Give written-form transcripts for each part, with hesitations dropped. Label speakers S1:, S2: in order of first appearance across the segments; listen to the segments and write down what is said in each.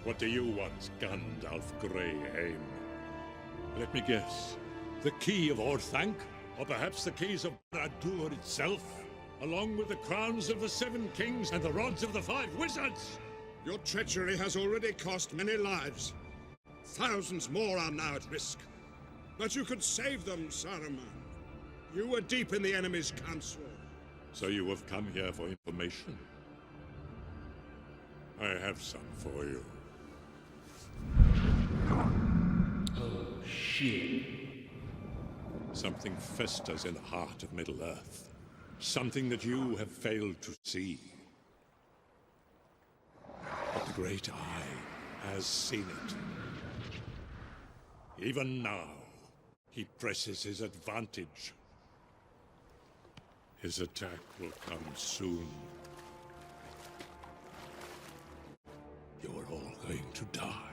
S1: What do you want, Gandalf Greyhaim? Let me guess. The key of Orthanc? Or perhaps the keys of Barad-dûr itself? Along with the crowns of the 7 kings and the rods of the 5 wizards?
S2: Your treachery has already cost many lives. Thousands more are now at risk. But you could save them, Saruman. You were deep in the enemy's council.
S1: So you have come here for information? I have some for you.
S3: Oh, shit.
S1: Something festers in the heart of Middle-earth. Something that you have failed to see. But the Great Eye has seen it. Even now, he presses his advantage. His attack will come soon. You're all going to die.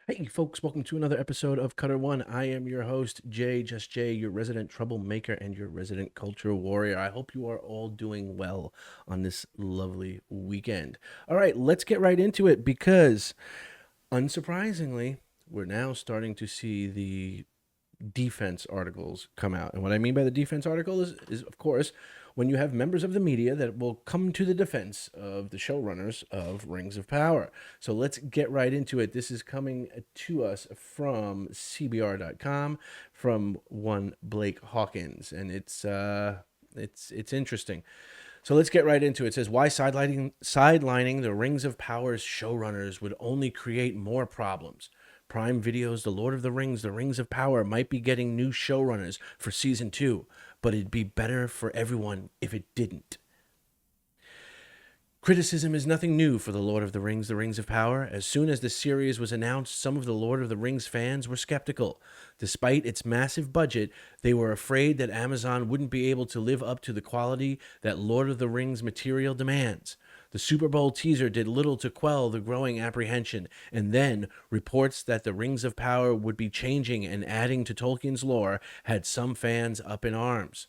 S3: Hey folks, welcome to another episode of Cutter One. I am your host, Jay, just Jay, your resident troublemaker and your resident culture warrior. I hope you are all doing well on this lovely weekend. All right, let's get right into it because, unsurprisingly, we're now starting to see the defense articles come out. And what I mean by the defense article is of course, when you have members of the media that will come to the defense of the showrunners of Rings of Power. So let's get right into it. This is coming to us from CBR.com from one Blake Hawkins, and it's interesting. So let's get right into it. It says, why sidelining the Rings of Power's showrunners would only create more problems. Prime Video's The Lord of the Rings of Power might be getting new showrunners for Season 2, but it'd be better for everyone if it didn't. Criticism is nothing new for The Lord of the Rings of Power. As soon as the series was announced, some of the Lord of the Rings fans were skeptical. Despite its massive budget, they were afraid that Amazon wouldn't be able to live up to the quality that Lord of the Rings material demands. The Super Bowl teaser did little to quell the growing apprehension, and then reports that the Rings of Power would be changing and adding to Tolkien's lore had some fans up in arms.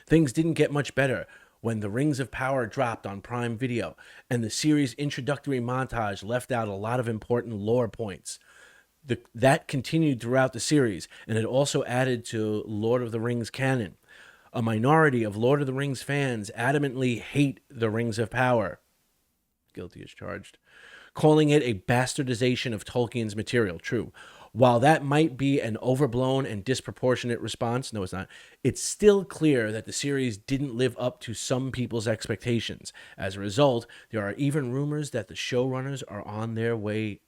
S3: Things didn't get much better when the Rings of Power dropped on Prime Video, and the series' introductory montage left out a lot of important lore points. That continued throughout the series, and it also added to Lord of the Rings canon. A minority of Lord of the Rings fans adamantly hate the Rings of Power. Guilty as charged. Calling it a bastardization of Tolkien's material. True. While that might be an overblown and disproportionate response, no, it's not, it's still clear that the series didn't live up to some people's expectations. As a result, there are even rumors that the showrunners are on their way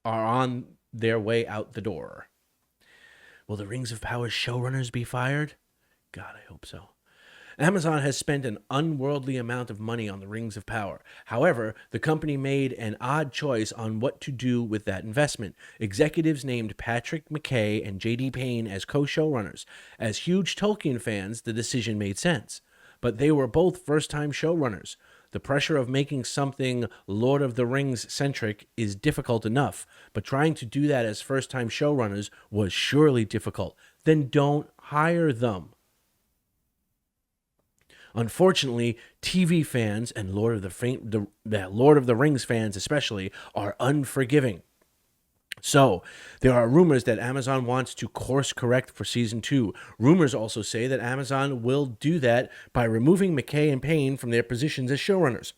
S3: out the door. Will the Rings of Power showrunners be fired? God, I hope so. Amazon has spent an unworldly amount of money on the Rings of Power. However, the company made an odd choice on what to do with that investment. Executives named Patrick McKay and J.D. Payne as co-showrunners. As huge Tolkien fans, the decision made sense. But they were both first-time showrunners. The pressure of making something Lord of the Rings-centric is difficult enough, but trying to do that as first-time showrunners was surely difficult. Then don't hire them. Unfortunately, TV fans and Lord of the Rings fans especially are unforgiving. So, there are rumors that Amazon wants to course correct for Season 2. Rumors also say that Amazon will do that by removing McKay and Payne from their positions as showrunners.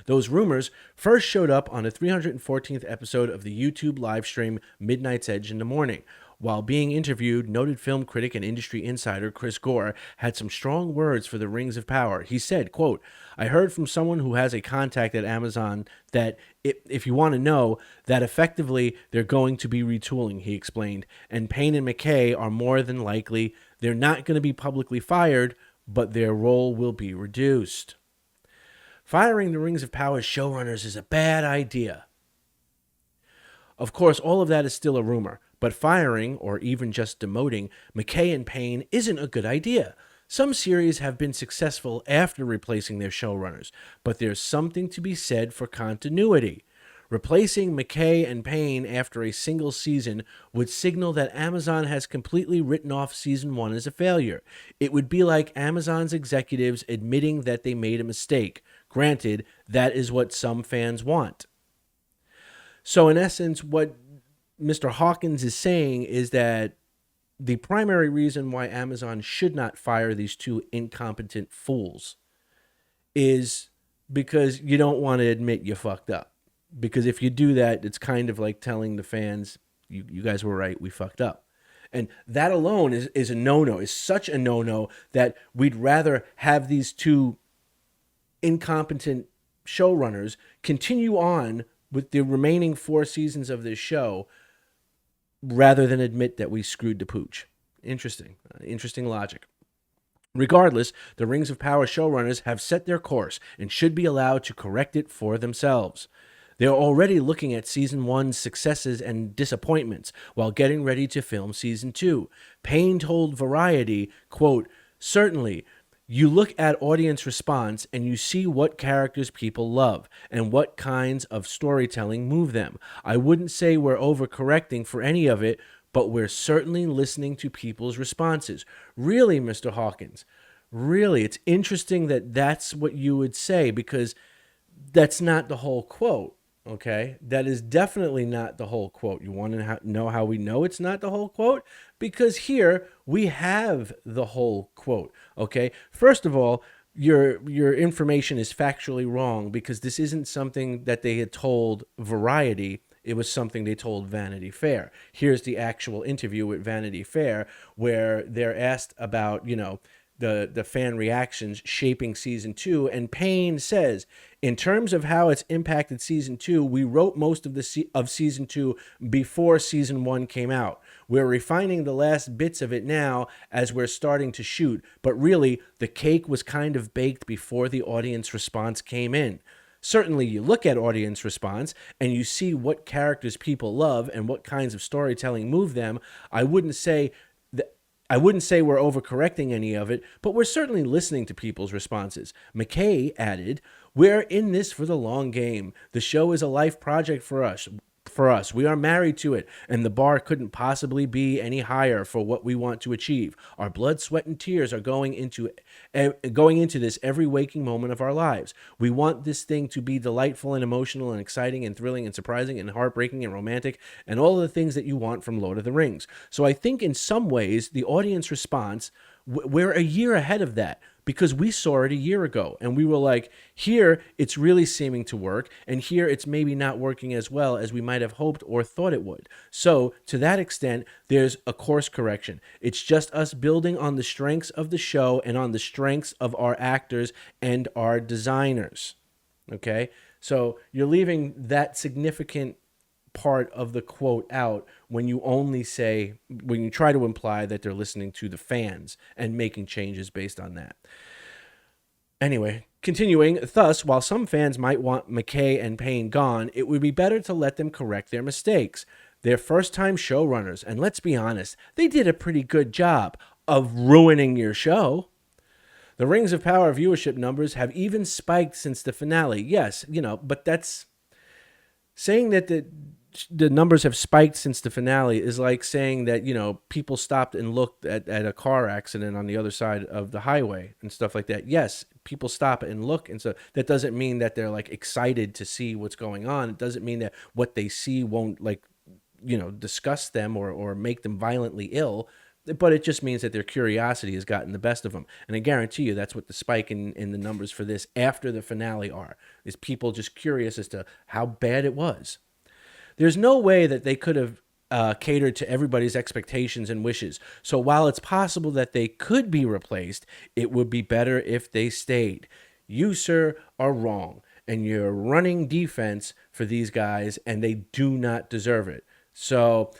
S3: Those rumors first showed up on the 314th episode of the YouTube live stream Midnight's Edge in the Morning. While being interviewed, noted film critic and industry insider Chris Gore had some strong words for the Rings of Power. He said, quote, I heard from someone who has a contact at Amazon that, if you want to know, that effectively they're going to be retooling, he explained. And Payne and McKay are more than likely, they're not going to be publicly fired, but their role will be reduced. Firing the Rings of Power showrunners is a bad idea. Of course, all of that is still a rumor, But firing, or even just demoting, McKay and Payne isn't a good idea. Some series have been successful after replacing their showrunners, but there's something to be said for continuity. Replacing McKay and Payne after a single season would signal that Amazon has completely written off season 1 as a failure. It would be like Amazon's executives admitting that they made a mistake. Granted, that is what some fans want. So in essence, what Mr. Hawkins is saying is that the primary reason why Amazon should not fire these two incompetent fools is because you don't want to admit you fucked up. Because if you do that, it's kind of like telling the fans, you guys were right, we fucked up. And that alone is a no-no, is such a no-no that we'd rather have these two incompetent showrunners continue on with the remaining 4 seasons of this show rather than admit that we screwed the pooch. Interesting logic. Regardless, the Rings of Power showrunners have set their course and should be allowed to correct it for themselves. They're already looking at Season 1's successes and disappointments while getting ready to film Season 2. Payne told Variety, quote, "Certainly, you look at audience response and you see what characters people love and what kinds of storytelling move them. I wouldn't say we're overcorrecting for any of it, but we're certainly listening to people's responses." Really, Mr. Hawkins, really, it's interesting that that's what you would say, because that's not the whole quote. Okay, that is definitely not the whole quote. You want to know how we know it's not the whole quote? Because here we have the whole quote. Okay, first of all, your information is factually wrong, because this isn't something that they had told Variety. It was something they told Vanity Fair. Here's the actual interview with Vanity Fair where they're asked about, the fan reactions shaping Season 2, and Payne says, "In terms of how it's impacted Season 2, we wrote most of Season 2 before Season 1 came out. We're refining the last bits of it now as we're starting to shoot, but really, the cake was kind of baked before the audience response came in. Certainly, you look at audience response and you see what characters people love and what kinds of storytelling move them. I wouldn't say we're overcorrecting any of it, but we're certainly listening to people's responses." McKay added, "We're in this for the long game. The show is a life project for us. We are married to it, and the bar couldn't possibly be any higher for what we want to achieve. Our blood, sweat, and tears are going into this every waking moment of our lives. We want this thing to be delightful and emotional and exciting and thrilling and surprising and heartbreaking and romantic and all of the things that you want from Lord of the Rings." So I think in some ways the audience response, we're a year ahead of that, because we saw it a year ago and we were like, here it's really seeming to work, and here it's maybe not working as well as we might have hoped or thought it would. So to that extent, there's a course correction. It's just us building on the strengths of the show and on the strengths of our actors and our designers. Okay? So you're leaving that significant part of the quote out when you try to imply that they're listening to the fans and making changes based on that. Anyway, continuing, thus, while some fans might want McKay and Payne gone, it would be better to let them correct their mistakes. They're first-time showrunners, and let's be honest, they did a pretty good job of ruining your show. The Rings of Power viewership numbers have even spiked since the finale. Yes, but that's saying that the numbers have spiked since the finale is like saying that, people stopped and looked at a car accident on the other side of the highway and stuff like that. Yes, people stop and look, and so that doesn't mean that they're like excited to see what's going on. It doesn't mean that what they see won't disgust them or make them violently ill, but it just means that their curiosity has gotten the best of them. And I guarantee you that's what the spike in the numbers for this after the finale is people just curious as to how bad it was. There's no way that they could have catered to everybody's expectations and wishes. So while it's possible that they could be replaced, it would be better if they stayed. You, sir, are wrong, and you're running defense for these guys, and they do not deserve it. So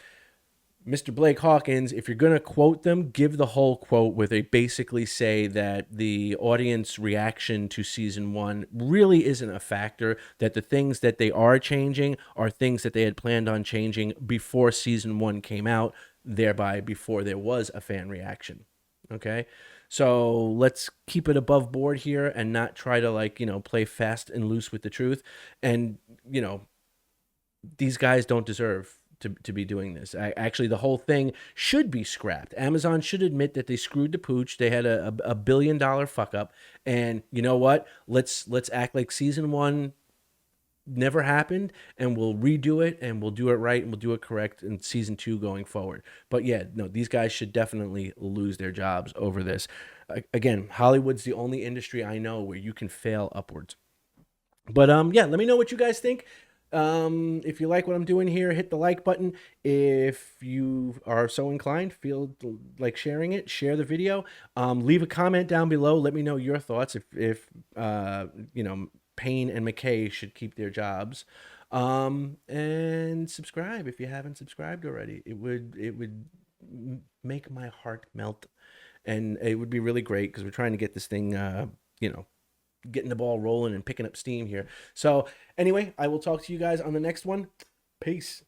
S3: Mr. Blake Hawkins, if you're going to quote them, give the whole quote where they basically say that the audience reaction to season 1 really isn't a factor, that the things that they are changing are things that they had planned on changing before season 1 came out, thereby before there was a fan reaction. Okay? So let's keep it above board here and not try to play fast and loose with the truth. And, these guys don't deserve to be doing this. Actually, the whole thing should be scrapped. Amazon should admit that they screwed the pooch. They had a $1 billion fuck up. And you know what? Let's act like season 1 never happened, and we'll redo it, and we'll do it right, and we'll do it correct in season 2 going forward. But yeah, no, these guys should definitely lose their jobs over this. Again, Hollywood's the only industry I know where you can fail upwards. But yeah, let me know what you guys think. If you like what I'm doing here, hit the like button. If you are so inclined, feel like sharing it, share the video. Leave a comment down below. Let me know your thoughts if Payne and McKay should keep their jobs. And subscribe if you haven't subscribed already. It would make my heart melt, and it would be really great because we're trying to get this thing, getting the ball rolling and picking up steam here. So anyway, I will talk to you guys on the next one. Peace.